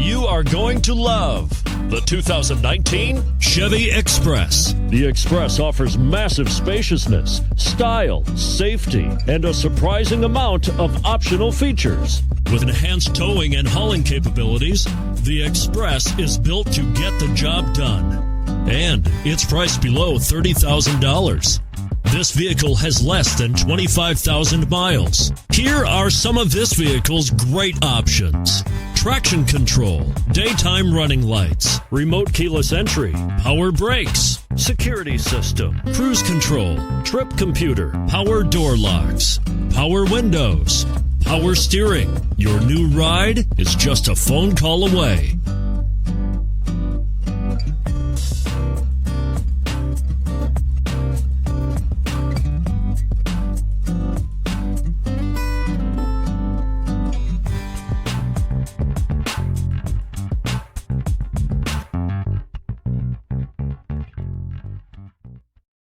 you are going to love the 2019 Chevy Express. The Express offers massive spaciousness, style, safety, and a surprising amount of optional features. With enhanced towing and hauling capabilities, the Express is built to get the job done. And it's priced below $30,000. This vehicle has less than 25,000 miles. Here are some of this vehicle's great options: traction control, daytime running lights, remote keyless entry, power brakes, security system, cruise control, trip computer, power door locks, power windows, power steering. Your new ride is just a phone call away.